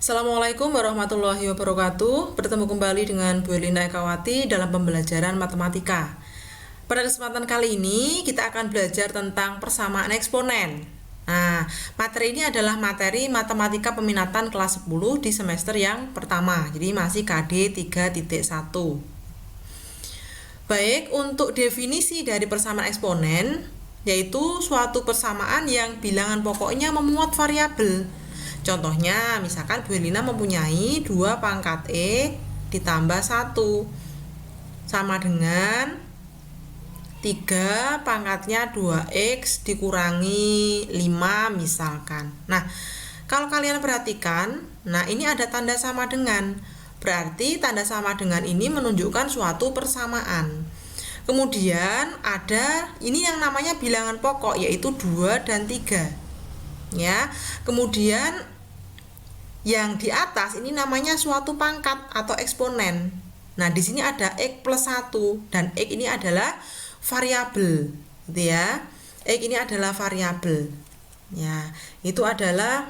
Assalamualaikum warahmatullahi wabarakatuh. Bertemu kembali dengan Bu Elina Ekawati dalam pembelajaran matematika. Pada kesempatan kali ini kita akan belajar tentang persamaan eksponen. Nah, materi ini adalah materi matematika peminatan kelas 10 di semester yang pertama. Jadi masih KD 3.1. Baik, untuk definisi dari persamaan eksponen yaitu suatu persamaan yang bilangan pokoknya memuat variabel. Contohnya, misalkan Bu Elina mempunyai 2 pangkat E ditambah 1 sama dengan 3 pangkatnya 2X dikurangi 5 misalkan. Nah, kalau kalian perhatikan, nah ini ada tanda sama dengan. Berarti tanda sama dengan ini menunjukkan suatu persamaan. Kemudian ada ini yang namanya bilangan pokok yaitu 2 dan 3. Ya. Kemudian yang di atas ini namanya suatu pangkat atau eksponen. Nah, di sini ada X plus 1 dan X ini adalah variabel, gitu ya. X ini adalah variabel. Ya, itu adalah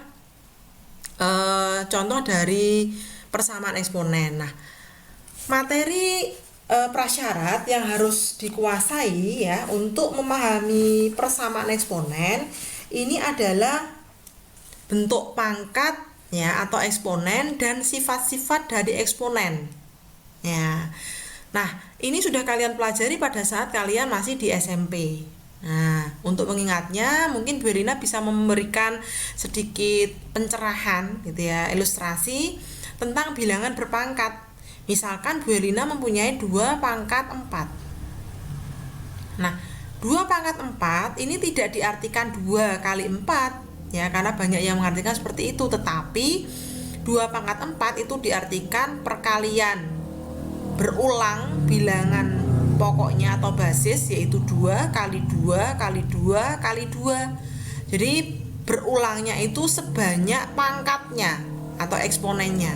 contoh dari persamaan eksponen. Nah, materi prasyarat yang harus dikuasai ya untuk memahami persamaan eksponen ini adalah bentuk pangkat ya atau eksponen dan sifat-sifat dari eksponen. Ya. Nah, ini sudah kalian pelajari pada saat kalian masih di SMP. Nah, untuk mengingatnya mungkin Bu Elina bisa memberikan sedikit pencerahan gitu ya, ilustrasi tentang bilangan berpangkat. Misalkan Bu Elina mempunyai 2 pangkat 4. Nah, 2 pangkat 4 ini tidak diartikan 2 kali 4 ya, karena banyak yang mengartikan seperti itu, tetapi 2 pangkat 4 itu diartikan perkalian berulang bilangan pokoknya atau basis yaitu 2 kali 2 kali 2 kali 2. Jadi berulangnya itu sebanyak pangkatnya atau eksponennya.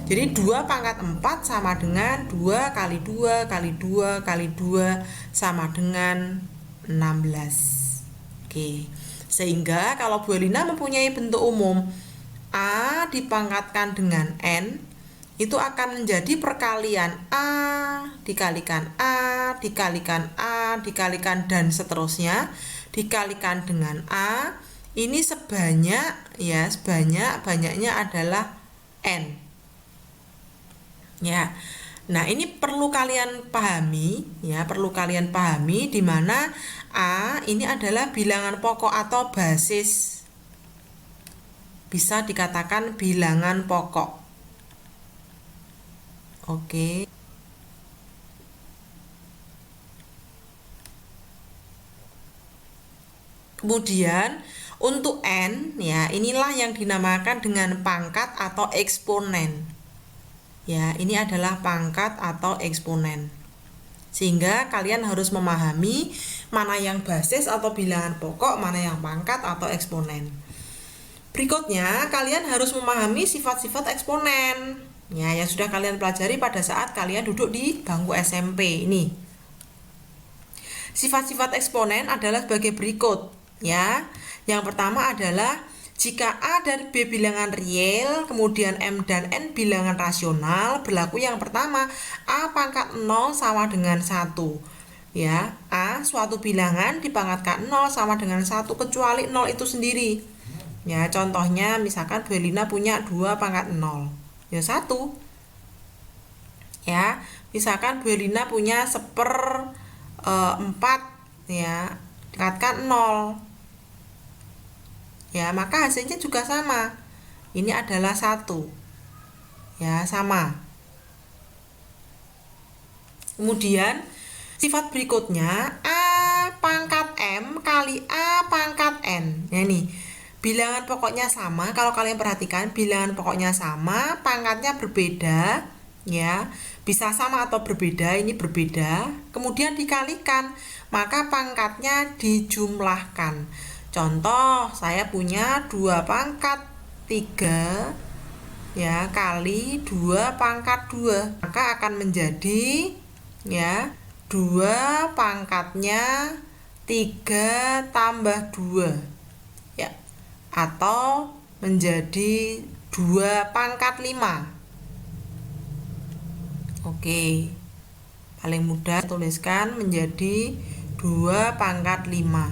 Jadi 2 pangkat 4 sama dengan 2 kali 2 kali 2 kali 2 sama dengan 16. Oke. Sehingga kalau Bu Elina mempunyai bentuk umum A dipangkatkan dengan N, itu akan menjadi perkalian A dikalikan A dikalikan A dikalikan dan seterusnya dikalikan dengan A. Ini sebanyak ya, banyaknya adalah N. Ya. Nah, ini perlu kalian pahami ya, di mana A ini adalah bilangan pokok atau basis. Bisa dikatakan bilangan pokok. Oke. Kemudian untuk N ya, inilah yang dinamakan dengan pangkat atau eksponen. Ya, ini adalah pangkat atau eksponen. Sehingga kalian harus memahami mana yang basis atau bilangan pokok, mana yang pangkat atau eksponen. Berikutnya, kalian harus memahami sifat-sifat eksponen. Ya, yang sudah kalian pelajari pada saat kalian duduk di bangku SMP ini. Sifat-sifat eksponen adalah sebagai berikut, ya. Yang pertama adalah jika A dan B bilangan real, kemudian M dan N bilangan rasional, berlaku yang pertama, A pangkat 0 sama dengan 1. Ya, A suatu bilangan dipangkatkan 0 sama dengan 1 kecuali 0 itu sendiri. Ya, contohnya misalkan Bu Elina punya 2 pangkat 0. Ya, 1. Ya, misalkan Bu Elina punya 1/4 ya, dipangkatkan 0. Ya, maka hasilnya juga sama. Ini adalah 1. Ya, sama. Kemudian sifat berikutnya A pangkat M kali A pangkat N. Ya, nih. Bilangan pokoknya sama. Kalau kalian perhatikan, bilangan pokoknya sama, pangkatnya berbeda, ya. Bisa sama atau berbeda, ini berbeda. Kemudian dikalikan, maka pangkatnya dijumlahkan. Contoh, saya punya 2 pangkat 3 ya kali 2 pangkat 2. Maka akan menjadi ya 2 pangkatnya 3 tambah 2. Ya. Atau menjadi 2 pangkat 5. Oke, paling mudah tuliskan menjadi 2 pangkat 5.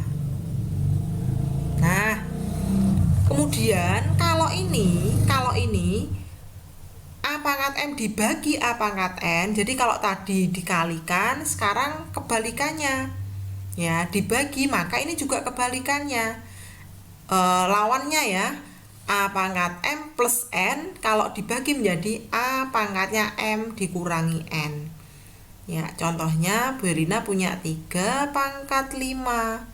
Nah, kemudian kalau ini A pangkat M dibagi A pangkat N. Jadi kalau tadi dikalikan, sekarang kebalikannya. Ya, dibagi, maka ini juga kebalikannya. Lawannya ya, A pangkat M plus N, kalau dibagi menjadi A pangkatnya M dikurangi N. Ya, contohnya Bu Erlina punya 3 pangkat 5.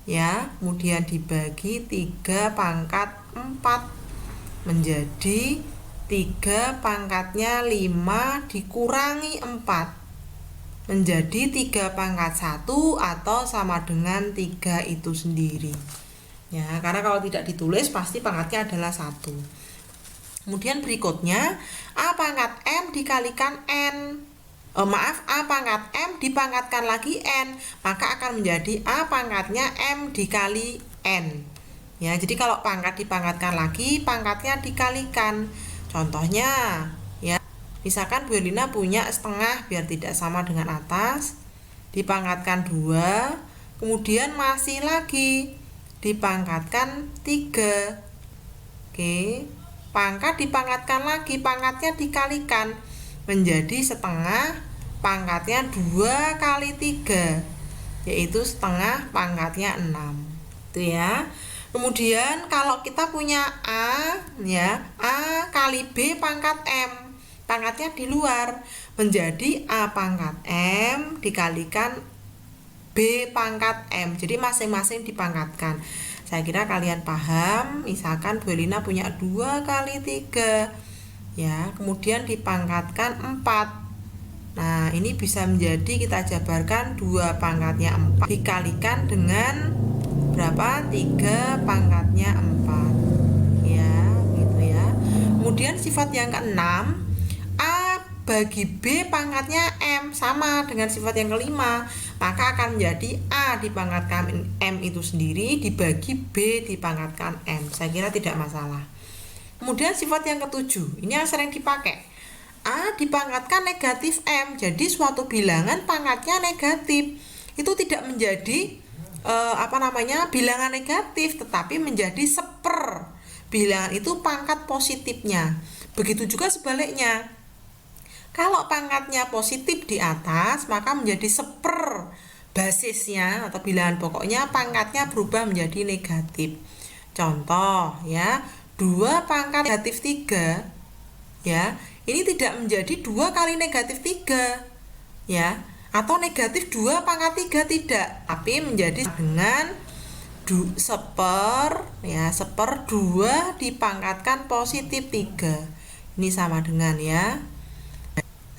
Ya, kemudian dibagi 3 pangkat 4 menjadi 3 pangkatnya 5 dikurangi 4 menjadi 3 pangkat 1 atau sama dengan 3 itu sendiri. Ya, karena kalau tidak ditulis pasti pangkatnya adalah 1. Kemudian berikutnya A pangkat M dikalikan N. A pangkat M dipangkatkan lagi N, maka akan menjadi A pangkatnya M dikali N. Ya, jadi kalau pangkat dipangkatkan lagi, pangkatnya dikalikan. Contohnya, ya, misalkan Bu Erlina punya setengah biar tidak sama dengan atas, dipangkatkan 2, kemudian masih lagi dipangkatkan 3. Oke, pangkat dipangkatkan lagi, pangkatnya dikalikan menjadi setengah pangkatnya 2 kali 3, yaitu setengah pangkatnya 6. Itu ya. Kemudian kalau kita punya A, ya, A kali B pangkat M, pangkatnya di luar, menjadi A pangkat M dikalikan B pangkat M. Jadi masing-masing dipangkatkan. Saya kira kalian paham. Misalkan Bu Erlina punya 2 kali 3, ya, kemudian dipangkatkan 4. Nah, ini bisa menjadi, kita jabarkan 2 pangkatnya 4 dikalikan dengan berapa? 3 pangkatnya 4. Ya, gitu ya. Kemudian sifat yang keenam, A bagi B pangkatnya M, sama dengan sifat yang kelima, maka akan menjadi A dipangkatkan M itu sendiri dibagi B dipangkatkan M. Saya kira tidak masalah. Kemudian sifat yang ketujuh, ini yang sering dipakai. A dipangkatkan negatif M, jadi suatu bilangan pangkatnya negatif, itu tidak menjadi bilangan negatif, tetapi menjadi seper. Bilangan itu pangkat positifnya. Begitu juga sebaliknya. Kalau pangkatnya positif di atas, maka menjadi seper basisnya atau bilangan pokoknya pangkatnya berubah menjadi negatif. Contoh ya, 2 pangkat negatif 3, ya, ini tidak menjadi 2 kali negatif 3, ya, atau negatif 2 pangkat 3, tidak, tapi menjadi dengan seper, ya, seper 2 dipangkatkan positif 3. Ini sama dengan, ya,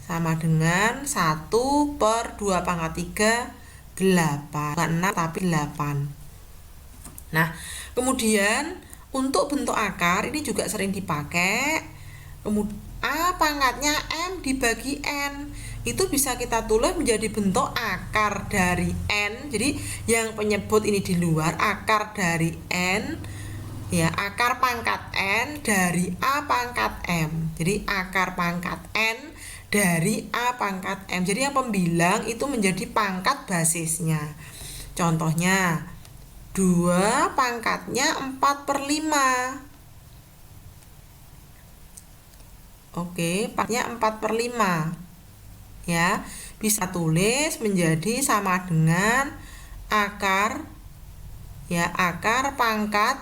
sama dengan 1 per 2 pangkat 3, 8. Bukan 6 tapi 8. Nah, kemudian untuk bentuk akar ini juga sering dipakai. Kemudian A pangkatnya M dibagi N, itu bisa kita tulis menjadi bentuk akar dari N. Jadi yang penyebut ini di luar, akar dari N, ya, akar pangkat N dari A pangkat M. Jadi akar pangkat N dari A pangkat M. Jadi yang pembilang itu menjadi pangkat basisnya. Contohnya 2 pangkatnya 4/5. Oke, pangkatnya 4/5. Ya, bisa tulis menjadi sama dengan akar, ya, akar pangkat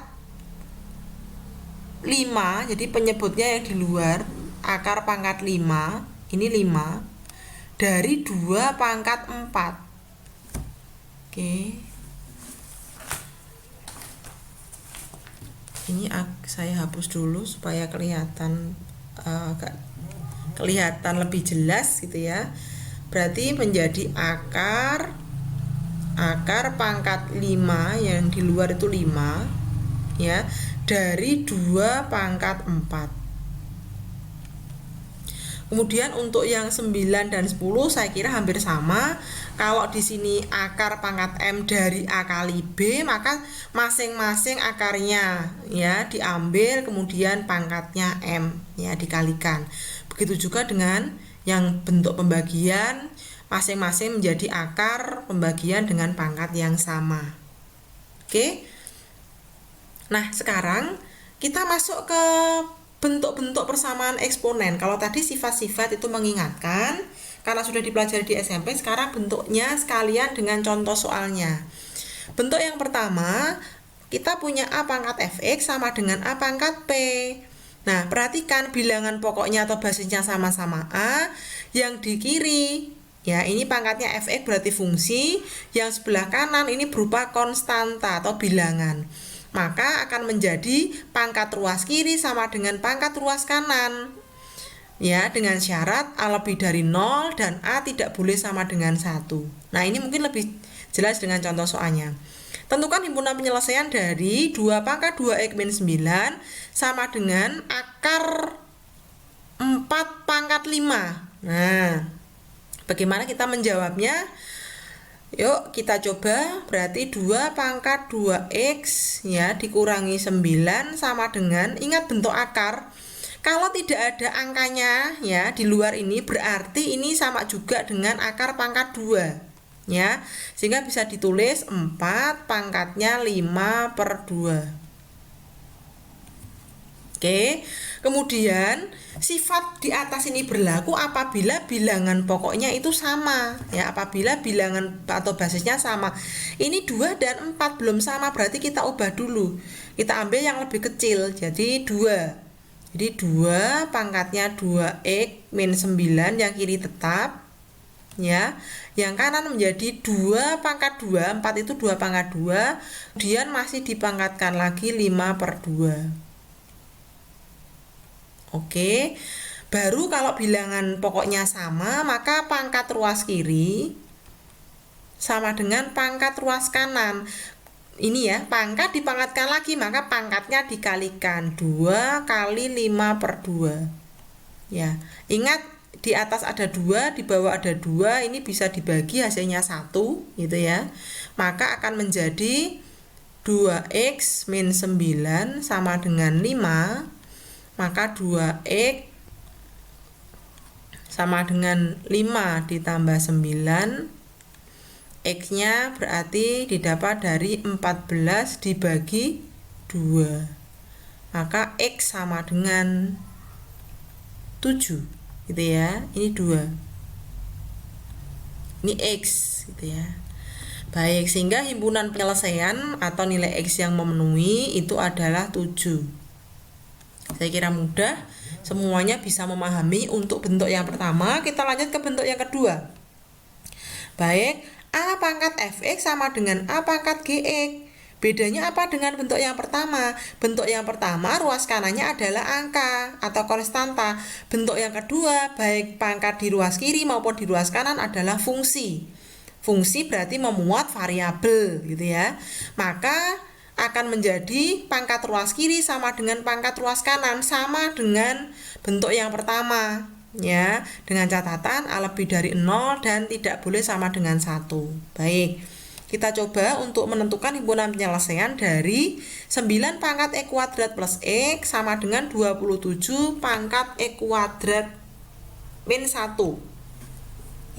5. Jadi penyebutnya yang di luar, akar pangkat 5, ini 5 dari 2 pangkat 4. Oke. Ini saya hapus dulu supaya kelihatan agak kelihatan lebih jelas gitu ya. Berarti menjadi akar pangkat 5 yang di luar itu 5, ya, dari 2 pangkat 4. Kemudian untuk yang 9 dan 10 saya kira hampir sama. Kalau di sini akar pangkat M dari A kali B, maka masing-masing akarnya ya diambil, kemudian pangkatnya M ya dikalikan. Begitu juga dengan yang bentuk pembagian, masing-masing menjadi akar pembagian dengan pangkat yang sama. Oke. Nah, sekarang kita masuk ke bentuk-bentuk persamaan eksponen. Kalau tadi sifat-sifat itu mengingatkan, karena sudah dipelajari di SMP, sekarang bentuknya sekalian dengan contoh soalnya. Bentuk yang pertama, kita punya A pangkat Fx sama dengan A pangkat P. Nah, perhatikan bilangan pokoknya atau basisnya sama-sama A, yang di kiri, ya ini pangkatnya Fx berarti fungsi, yang sebelah kanan ini berupa konstanta atau bilangan. Maka akan menjadi pangkat ruas kiri sama dengan pangkat ruas kanan. Ya, dengan syarat A lebih dari 0 dan A tidak boleh sama dengan 1. Nah, ini mungkin lebih jelas dengan contoh soalnya. Tentukan himpunan penyelesaian dari 2 pangkat 2x min 9 sama dengan akar 4 pangkat 5. Nah, bagaimana kita menjawabnya? Yuk kita coba. Berarti 2 pangkat 2x ya dikurangi 9 sama dengan, ingat bentuk akar, kalau tidak ada angkanya ya di luar ini, berarti ini sama juga dengan akar pangkat 2 ya, sehingga bisa ditulis 4 pangkatnya 5 per 2. Oke, kemudian sifat di atas ini berlaku apabila bilangan pokoknya itu sama ya, apabila bilangan atau basisnya sama. Ini 2 dan 4 belum sama, berarti kita ubah dulu. Kita ambil yang lebih kecil, jadi 2. Jadi 2 pangkatnya 2x min 9 yang kiri tetap ya. Yang kanan menjadi 2 pangkat 2, 4 itu 2 pangkat 2. Kemudian masih dipangkatkan lagi 5 per 2. Oke, baru kalau bilangan pokoknya sama, maka pangkat ruas kiri sama dengan pangkat ruas kanan. Ini ya, pangkat dipangkatkan lagi, maka pangkatnya dikalikan 2 kali 5 per 2. Ya, ingat di atas ada 2, di bawah ada 2, ini bisa dibagi hasilnya 1 gitu ya. Maka akan menjadi 2x min 9 sama dengan 5. Maka 2x sama dengan 5 ditambah 9. X-nya berarti didapat dari 14 dibagi 2. Maka X sama dengan 7 gitu ya. Ini 2. Ini X gitu ya. Baik, sehingga himpunan penyelesaian atau nilai X yang memenuhi itu adalah 7. Saya kira mudah, semuanya bisa memahami untuk bentuk yang pertama. Kita lanjut ke bentuk yang kedua. Baik, A pangkat Fx sama dengan A pangkat Gx. Bedanya apa dengan bentuk yang pertama? Bentuk yang pertama ruas kanannya adalah angka atau konstanta. Bentuk yang kedua, baik pangkat di ruas kiri maupun di ruas kanan adalah fungsi. Fungsi berarti memuat variabel gitu ya. Maka akan menjadi pangkat ruas kiri sama dengan pangkat ruas kanan, sama dengan bentuk yang pertama ya, dengan catatan A lebih dari 0 dan tidak boleh sama dengan 1. Baik, kita coba untuk menentukan himpunan penyelesaian dari 9 pangkat E kuadrat plus X sama dengan 27 pangkat E kuadrat min 1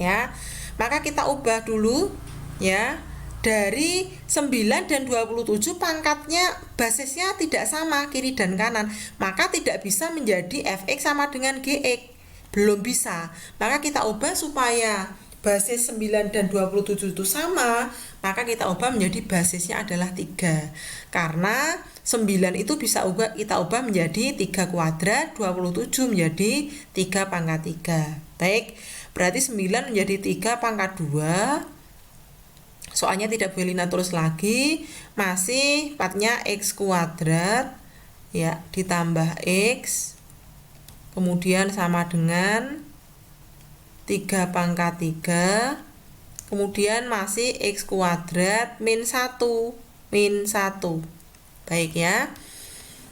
ya. Maka kita ubah dulu ya. Dari 9 dan 27 pangkatnya basisnya tidak sama kiri dan kanan, maka tidak bisa menjadi Fx sama dengan Gx, belum bisa. Maka kita ubah supaya basis 9 dan 27 itu sama, maka kita ubah menjadi basisnya adalah 3. Karena 9 itu bisa kita ubah menjadi 3 kuadrat, 27 menjadi 3 pangkat 3. Baik, berarti 9 menjadi 3 pangkat 2. Soalnya tidak boleh Lina tulis lagi, masih 4-nya x kuadrat ya ditambah x, kemudian sama dengan 3 pangkat 3, kemudian masih x kuadrat min 1 min 1. Baik ya.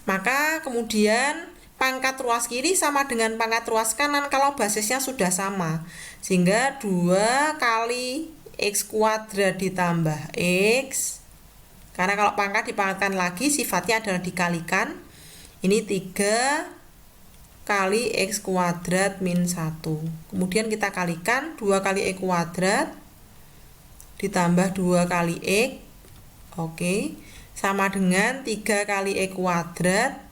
Maka kemudian pangkat ruas kiri sama dengan pangkat ruas kanan kalau basisnya sudah sama. Sehingga 2 kali X kuadrat ditambah X. Karena kalau pangkat dipangkatkan lagi sifatnya adalah dikalikan. Ini 3 kali X kuadrat min 1. Kemudian kita kalikan 2 kali X kuadrat ditambah 2 kali X. Oke. Sama dengan 3 kali X kuadrat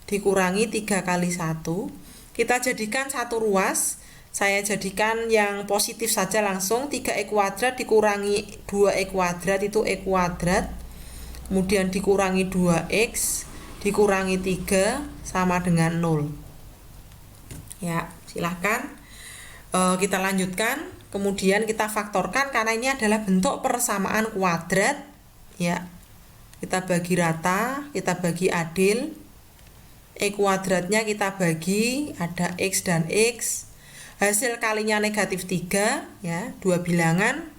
dikurangi 3 kali 1. Kita jadikan satu ruas. Saya jadikan yang positif saja langsung. 3x kuadrat dikurangi 2x kuadrat itu x kuadrat. Kemudian dikurangi 2x dikurangi 3 sama dengan 0. Ya, silahkan kita lanjutkan. Kemudian kita faktorkan karena ini adalah bentuk persamaan kuadrat. Ya, kita bagi rata, kita bagi adil. X kuadratnya kita bagi, ada X dan X. Hasil kalinya negatif 3, ya, 2 bilangan.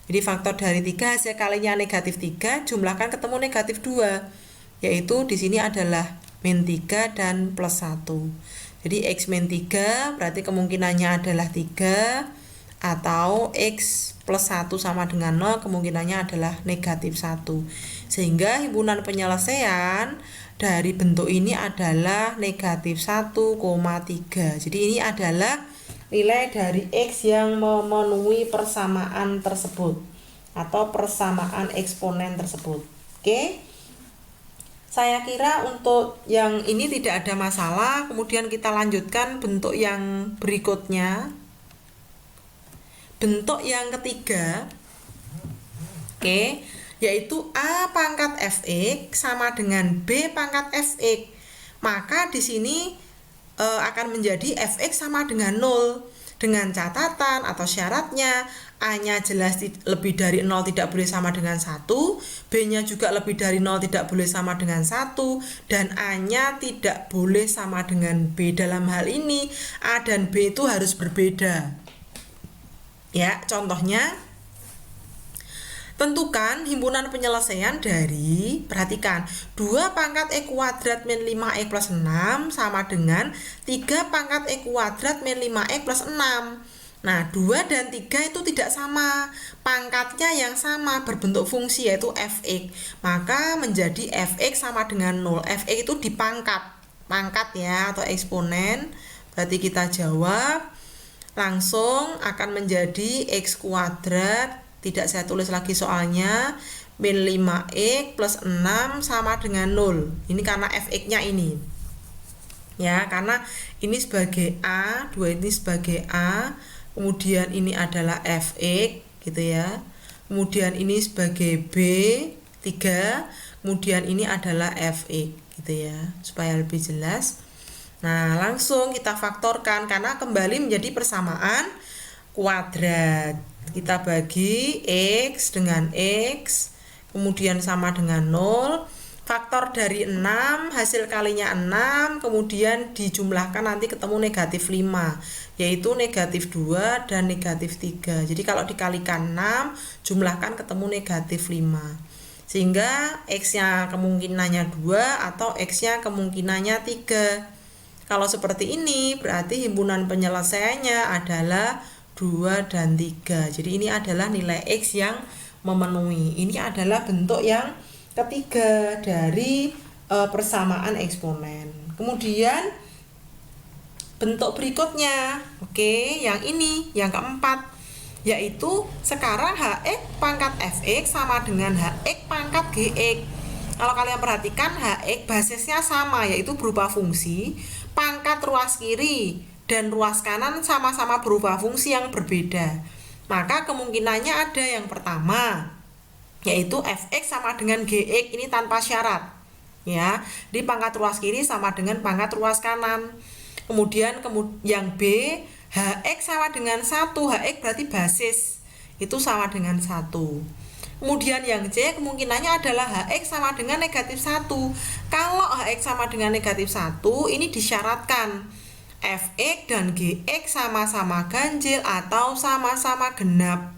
Jadi faktor dari 3 hasil kalinya negatif 3, jumlahkan ketemu negatif 2. Yaitu di sini adalah min 3 dan plus 1. Jadi X min 3 berarti kemungkinannya adalah 3. Atau X plus 1 sama dengan 0 kemungkinannya adalah negatif 1. Sehingga himpunan penyelesaian dari bentuk ini adalah negatif 1,3. Jadi ini adalah nilai dari X yang memenuhi persamaan tersebut atau persamaan eksponen tersebut. Oke. Saya kira untuk yang ini tidak ada masalah. Kemudian kita lanjutkan bentuk yang berikutnya. Bentuk yang ketiga. Oke, yaitu A pangkat Fx sama dengan B pangkat Fx. Maka di sini akan menjadi Fx sama dengan 0 dengan catatan atau syaratnya A-nya jelas lebih dari 0 tidak boleh sama dengan 1, B-nya juga lebih dari 0 tidak boleh sama dengan 1, dan A-nya tidak boleh sama dengan B. Dalam hal ini A dan B itu harus berbeda. Ya, contohnya tentukan himpunan penyelesaian dari, perhatikan, 2 pangkat X kuadrat min 5X plus 6 sama dengan 3 pangkat X kuadrat min 5X plus 6. Nah, 2 dan 3 itu tidak sama. Pangkatnya yang sama berbentuk fungsi yaitu Fx. Maka menjadi Fx sama dengan 0. Fx itu dipangkat. Pangkat ya atau eksponen. Berarti kita jawab langsung akan menjadi X kuadrat. Tidak saya tulis lagi soalnya, min 5x plus 6 sama dengan 0. Ini karena fx-nya ini. Ya, karena ini sebagai A, 2 ini sebagai A, kemudian ini adalah fx gitu ya. Kemudian ini sebagai B, 3, kemudian ini adalah fx gitu ya, supaya lebih jelas. Nah, langsung kita faktorkan karena kembali menjadi persamaan kuadrat. Kita bagi X dengan X, kemudian sama dengan 0. Faktor dari 6, hasil kalinya 6, kemudian dijumlahkan nanti ketemu negatif 5, yaitu negatif 2 dan negatif 3. Jadi kalau dikalikan 6, jumlahkan ketemu negatif 5. Sehingga X-nya kemungkinannya 2 atau X-nya kemungkinannya 3. Kalau seperti ini, berarti himpunan penyelesaiannya adalah 2 dan 3. Jadi ini adalah nilai X yang memenuhi. Ini adalah bentuk yang ketiga dari persamaan eksponen. Kemudian bentuk berikutnya, oke, yang ini, yang keempat, yaitu sekarang Hx pangkat Fx sama dengan Hx pangkat Gx. Kalau kalian perhatikan Hx basisnya sama, yaitu berupa fungsi. Pangkat ruas kiri dan ruas kanan sama-sama berupa fungsi yang berbeda. Maka kemungkinannya ada yang pertama, yaitu Fx sama dengan Gx, ini tanpa syarat. Ya, di pangkat ruas kiri sama dengan pangkat ruas kanan. Kemudian yang B, Hx sama dengan 1, Hx berarti basis, itu sama dengan 1. Kemudian yang C kemungkinannya adalah Hx sama dengan negatif 1. Kalau Hx sama dengan negatif 1, ini disyaratkan Fx dan Gx sama-sama ganjil atau sama-sama genap.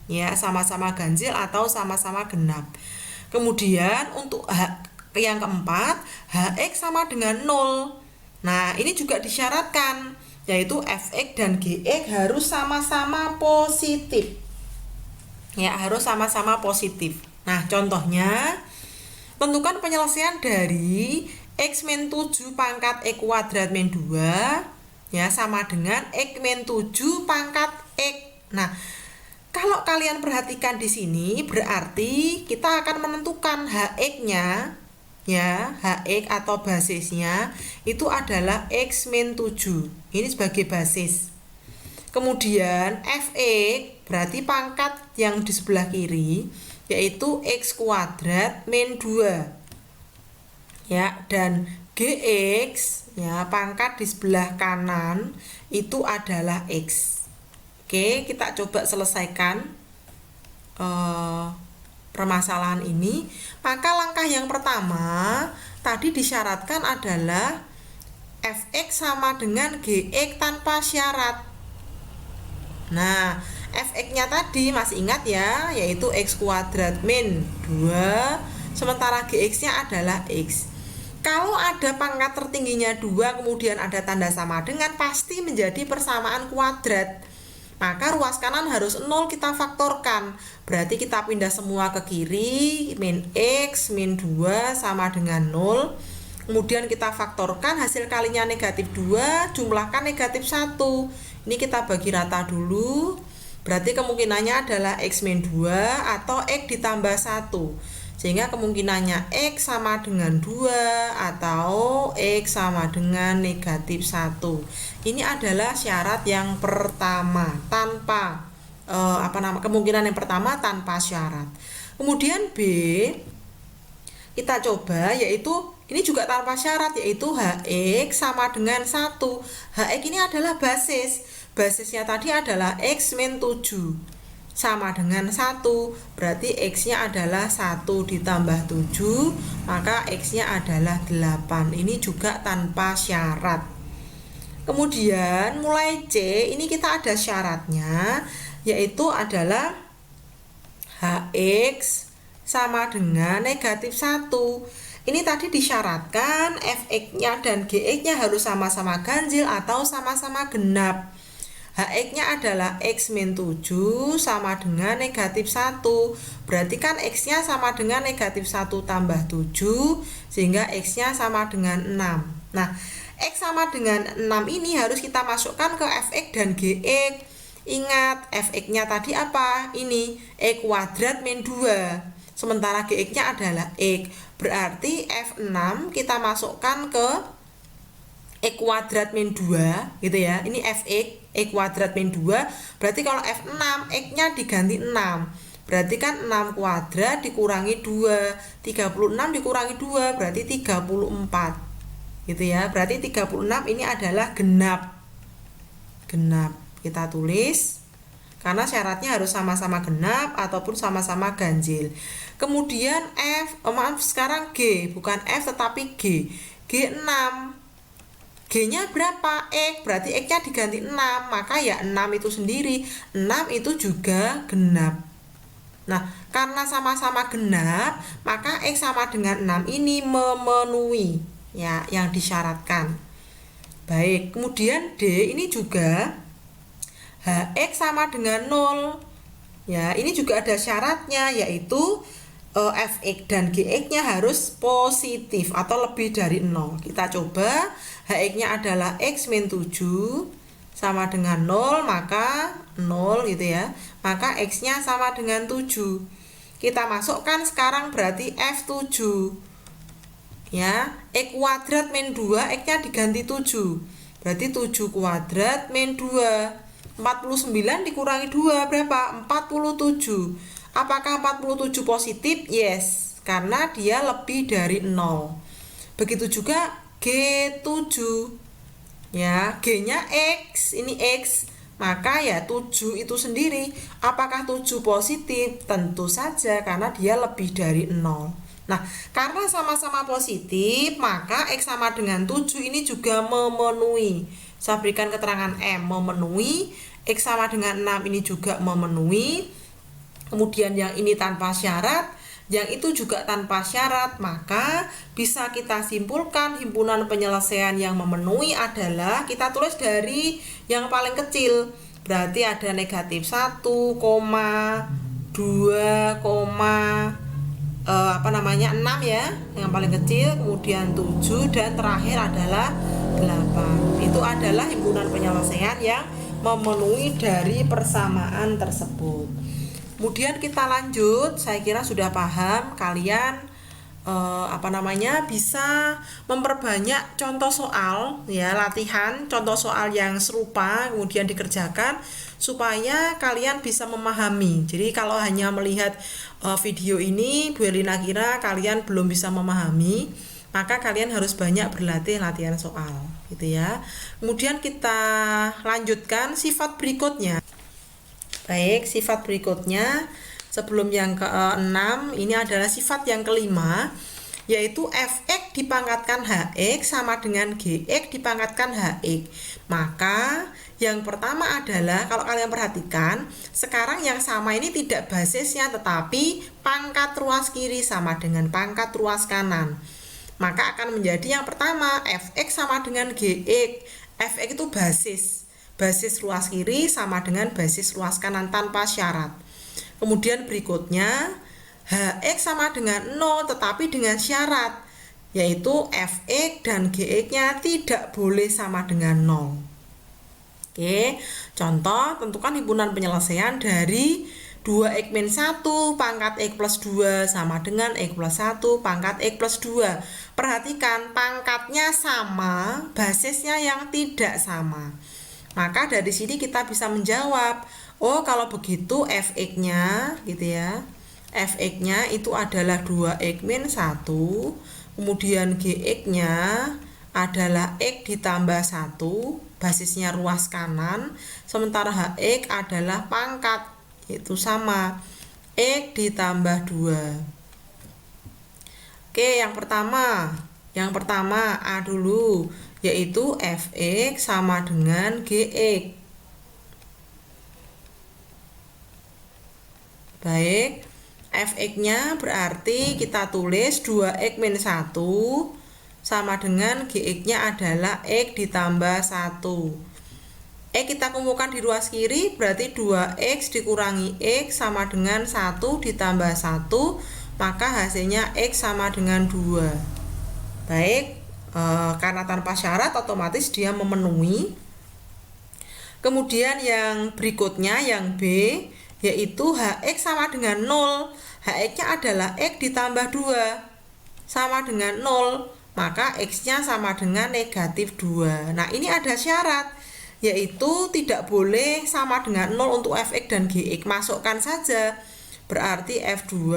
Ya, sama-sama ganjil atau sama-sama genap. Kemudian untuk yang keempat, Hx sama dengan 0. Nah, ini juga disyaratkan, yaitu fx dan gx harus sama-sama positif. Ya, harus sama-sama positif. Nah, contohnya, tentukan penyelesaian dari x min 7 pangkat x kuadrat min 2 ya sama dengan x min 7 pangkat x. Nah, kalau kalian perhatikan di sini berarti kita akan menentukan hx-nya ya, hx atau basisnya itu adalah x min 7. Ini sebagai basis. Kemudian fx berarti pangkat yang di sebelah kiri yaitu x kuadrat min 2. Ya, dan gx ya pangkat di sebelah kanan itu adalah x. Oke, kita coba selesaikan permasalahan ini. Maka langkah yang pertama tadi disyaratkan adalah fx sama dengan gx tanpa syarat. Nah, fx-nya tadi masih ingat ya, yaitu x kuadrat min 2, sementara gx-nya adalah x. Kalau ada pangkat tertingginya 2 kemudian ada tanda sama dengan, pasti menjadi persamaan kuadrat. Maka ruas kanan harus 0 kita faktorkan. Berarti kita pindah semua ke kiri, min x min 2 sama dengan 0. Kemudian kita faktorkan, hasil kalinya negatif 2, jumlahkan negatif 1. Ini kita bagi rata dulu. Berarti kemungkinannya adalah x min 2 atau x ditambah 1. Sehingga kemungkinannya x sama dengan 2 atau x sama dengan negatif 1. Ini adalah syarat yang pertama, tanpa kemungkinan yang pertama tanpa syarat. Kemudian B kita coba, yaitu ini juga tanpa syarat, yaitu hx sama dengan 1. Hx ini adalah basis. Basisnya tadi adalah x min 7 sama dengan 1. Berarti x-nya adalah 1 ditambah 7, maka x-nya adalah 8. Ini juga tanpa syarat. Kemudian mulai C, ini kita ada syaratnya, yaitu adalah hx sama dengan negatif 1. Ini tadi disyaratkan fx-nya dan gx-nya harus sama-sama ganjil atau sama-sama genap. Hx-nya adalah x min 7 sama dengan negatif 1. Berarti kan x-nya sama dengan negatif 1 tambah 7, sehingga x-nya sama dengan 6. Nah, x sama dengan 6 ini harus kita masukkan ke fx dan gx. Ingat, fx-nya tadi apa? Ini x kuadrat min 2. Sementara gx-nya adalah x. Berarti F6 kita masukkan ke x kuadrat min 2 gitu ya. Ini fx x kuadrat min 2. Berarti kalau F6 x-nya diganti 6. Berarti kan 6 kuadrat dikurangi 2. 36 dikurangi 2 berarti 34. Gitu ya. Berarti 36 ini adalah genap. Genap. Kita tulis karena syaratnya harus sama-sama genap ataupun sama-sama ganjil. Kemudian sekarang G, bukan F tetapi G. G6. G-nya berapa? X, berarti X-nya diganti 6, maka ya 6 itu sendiri. 6 itu juga genap. Nah, karena sama-sama genap, maka X sama dengan 6 ini memenuhi ya yang disyaratkan. Baik, kemudian D ini juga hx sama dengan 0. Ya, ini juga ada syaratnya, yaitu fx dan gx-nya harus positif atau lebih dari 0. Kita coba, hx-nya adalah x min 7 sama dengan 0, maka 0 gitu ya. Maka x-nya sama dengan 7. Kita masukkan sekarang berarti f7. Ya, x kuadrat min 2, x-nya diganti 7. Berarti 7 kuadrat min 2. 49 dikurangi 2 berapa? 47. Apakah 47 positif? Yes, karena dia lebih dari 0. Begitu juga G7. Ya, G-nya X, ini X. Maka ya 7 itu sendiri. Apakah 7 positif? Tentu saja, karena dia lebih dari 0. Nah, karena sama-sama positif, maka X sama dengan 7 ini juga memenuhi. Saya berikan keterangan M, memenuhi. X sama dengan 6 ini juga memenuhi. Kemudian yang ini tanpa syarat, yang itu juga tanpa syarat, maka bisa kita simpulkan himpunan penyelesaian yang memenuhi adalah, kita tulis dari yang paling kecil. Berarti ada negatif 1, 2, 6 ya, yang paling kecil, kemudian 7, dan terakhir adalah 8. Itu adalah himpunan penyelesaian yang memenuhi dari persamaan tersebut. Kemudian kita lanjut, saya kira sudah paham kalian bisa memperbanyak contoh soal ya, latihan contoh soal yang serupa kemudian dikerjakan supaya kalian bisa memahami. Jadi kalau hanya melihat video ini, Bu Elina kira kalian belum bisa memahami, maka kalian harus banyak berlatih latihan soal gitu ya. Kemudian kita lanjutkan sifat berikutnya. Baik, sifat berikutnya sebelum yang ke-6, ini adalah sifat yang kelima, yaitu fx dipangkatkan hx sama dengan gx dipangkatkan hx. Maka yang pertama adalah, kalau kalian perhatikan, sekarang yang sama ini tidak basisnya, tetapi pangkat ruas kiri sama dengan pangkat ruas kanan. Maka akan menjadi yang pertama, fx sama dengan gx. Fx itu basis ruas kiri sama dengan basis ruas kanan tanpa syarat. Kemudian berikutnya, hx sama dengan 0 tetapi dengan syarat, yaitu fx dan gx-nya tidak boleh sama dengan 0. Oke, contoh, tentukan himpunan penyelesaian dari 2x-1 pangkat x plus 2 sama dengan x plus 1 pangkat x plus 2. Perhatikan, pangkatnya sama, basisnya yang tidak sama. Maka dari sini kita bisa menjawab, oh kalau begitu fx-nya gitu ya, fx-nya itu adalah 2x-1, kemudian gx-nya adalah x ditambah 1, basisnya ruas kanan, sementara hx adalah pangkat, yaitu sama, x ditambah 2. Oke, yang pertama A dulu, yaitu fx sama dengan gx. Baik, fx-nya berarti kita tulis 2x-1 sama dengan gx-nya adalah x ditambah 1. X kita kumpulkan di ruas kiri, berarti 2x dikurangi x sama dengan 1 ditambah 1, maka hasilnya x sama dengan 2. Baik, karena tanpa syarat otomatis dia memenuhi. Kemudian yang berikutnya, yang B, yaitu hx sama dengan 0. Hx-nya adalah x ditambah 2 sama dengan 0, maka x-nya sama dengan negatif 2. Nah, ini ada syarat, yaitu tidak boleh sama dengan 0 untuk fx dan gx. Masukkan saja, berarti f2.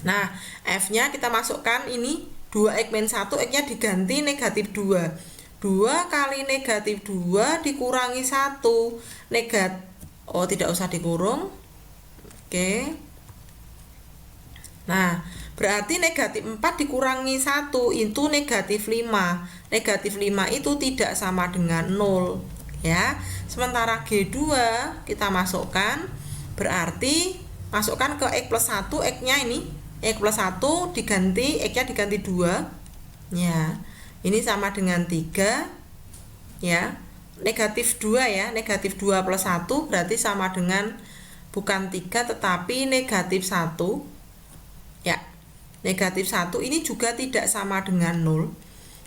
Nah, f-nya kita masukkan ini 2x-1, x-nya diganti negatif 2. 2 kali negatif 2 dikurangi 1. Tidak usah dikurung. Oke. Nah, berarti negatif 4 dikurangi 1 itu negatif 5. Negatif 5 itu tidak sama dengan 0. Ya. Sementara G2 kita masukkan, berarti masukkan ke x plus 1, x-nya ini x plus 1 diganti, x-nya diganti 2 ya, ini sama dengan 3 ya, negatif 2 ya, negatif 2 plus 1 berarti sama dengan bukan 3 tetapi negatif 1 ya, negatif 1 ini juga tidak sama dengan 0.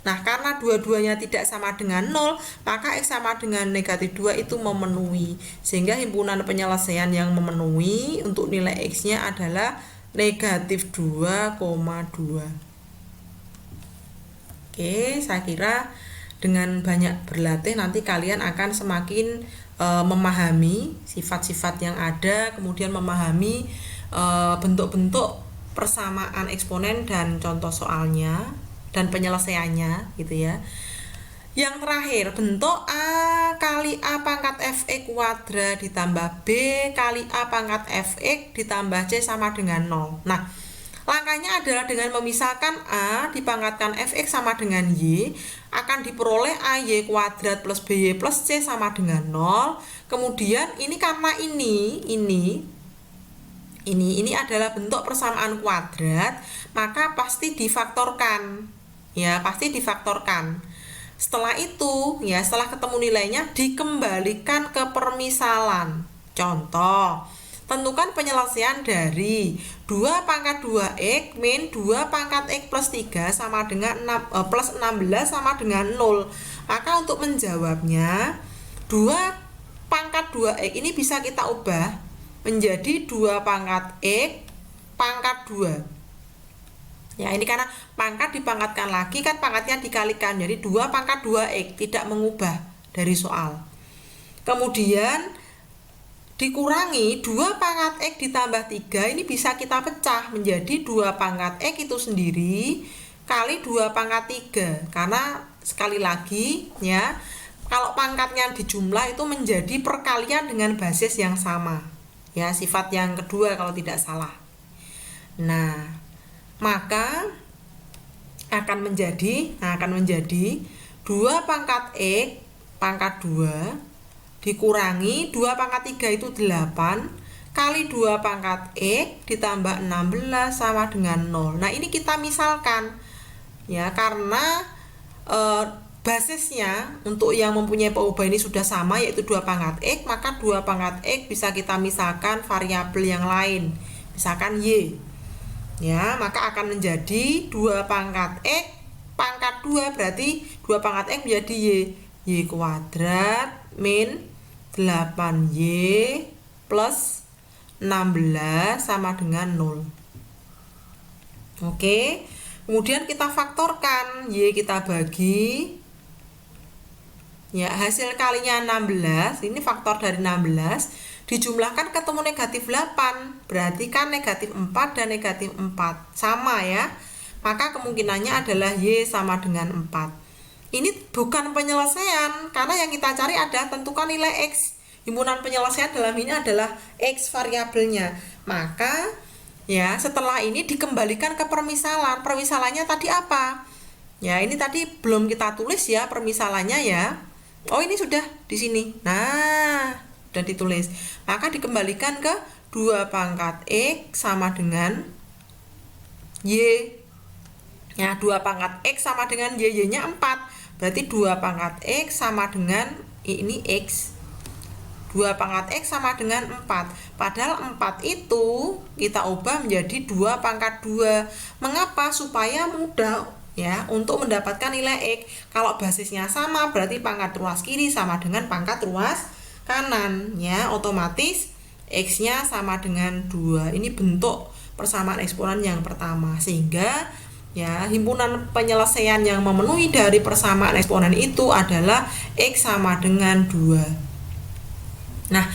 Nah, karena dua-duanya tidak sama dengan 0, maka x sama dengan negatif 2 itu memenuhi, sehingga himpunan penyelesaian yang memenuhi untuk nilai x-nya adalah negatif 2,2. Oke, saya kira dengan banyak berlatih nanti kalian akan semakin memahami sifat-sifat yang ada, kemudian memahami bentuk-bentuk persamaan eksponen dan contoh soalnya dan penyelesaiannya gitu ya. Yang terakhir, bentuk A kali A pangkat fx kuadrat ditambah B kali A pangkat fx ditambah C sama dengan 0. Nah, langkahnya adalah dengan memisahkan A dipangkatkan fx sama dengan Y, akan diperoleh AY kuadrat plus BY plus C sama dengan 0. Kemudian ini karena ini Ini adalah bentuk persamaan kuadrat, maka pasti difaktorkan. Ya, pasti difaktorkan. Setelah itu, ya, setelah ketemu nilainya dikembalikan ke permisalan. Contoh, tentukan penyelesaian dari 2 pangkat 2x min 2 pangkat x plus 3 sama dengan plus 16 sama dengan 0. Maka untuk menjawabnya, 2 pangkat 2x ini bisa kita ubah menjadi 2 pangkat x pangkat 2. Ya, ini karena pangkat dipangkatkan lagi kan pangkatnya dikalikan. Jadi 2 pangkat 2x tidak mengubah dari soal. Kemudian dikurangi 2 pangkat x ditambah 3 ini bisa kita pecah menjadi 2 pangkat x itu sendiri kali 2 pangkat 3. Karena sekali lagi ya, kalau pangkatnya dijumlah itu menjadi perkalian dengan basis yang sama. Ya, sifat yang kedua kalau tidak salah. Nah, maka akan menjadi 2 pangkat x pangkat 2 dikurangi 2 pangkat 3 itu 8 kali 2 pangkat x ditambah 16 sama dengan 0. Nah, ini kita misalkan ya, karena basisnya untuk yang mempunyai peubah ini sudah sama, yaitu 2 pangkat x, maka 2 pangkat x bisa kita misalkan variabel yang lain, misalkan y. Ya, maka akan menjadi 2 pangkat x pangkat 2, berarti 2 pangkat x menjadi y kuadrat min 8y plus 16 sama dengan 0. Oke, kemudian kita faktorkan, y kita bagi. Ya, hasil kalinya 16, ini faktor dari 16, dijumlahkan ketemu negatif 8, berarti kan negatif 4 dan negatif 4, sama ya. Maka kemungkinannya adalah y sama dengan 4. Ini bukan penyelesaian, karena yang kita cari adalah tentukan nilai x. Himpunan penyelesaian dalam ini adalah x variabelnya. Maka ya, setelah ini dikembalikan ke permisalan. Permisalannya tadi apa? Ya, ini tadi belum kita tulis ya permisalannya ya. Oh, ini sudah di sini. Nah, sudah ditulis. Maka dikembalikan ke 2 pangkat x sama dengan y. Ya, 2 pangkat x sama dengan y, y-nya 4. Berarti 2 pangkat x sama dengan ini x. 2 pangkat x sama dengan 4. Padahal 4 itu kita ubah menjadi 2 pangkat 2. Mengapa? Supaya mudah ya untuk mendapatkan nilai x. Kalau basisnya sama berarti pangkat ruas kiri sama dengan pangkat ruas kanan ya, otomatis x-nya sama dengan 2. Ini bentuk persamaan eksponen yang pertama, sehingga ya himpunan penyelesaian yang memenuhi dari persamaan eksponen itu adalah x sama dengan 2. Nah,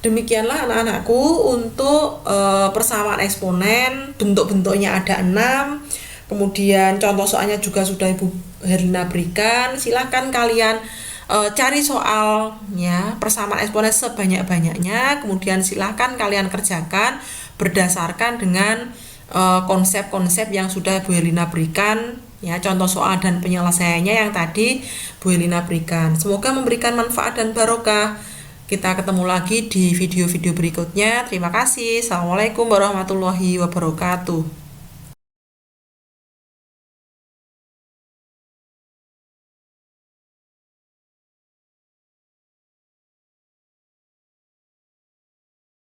demikianlah anak-anakku untuk persamaan eksponen. Bentuk-bentuknya ada 6. Kemudian contoh soalnya juga sudah Ibu Herlina berikan. Silahkan kalian cari soal ya persamaan eksponen sebanyak-banyaknya. Kemudian silahkan kalian kerjakan berdasarkan dengan konsep-konsep yang sudah Bu Herlina berikan ya, contoh soal dan penyelesaiannya yang tadi Bu Herlina berikan. Semoga memberikan manfaat dan barokah. Kita ketemu lagi di video-video berikutnya. Terima kasih. Assalamualaikum warahmatullahi wabarakatuh.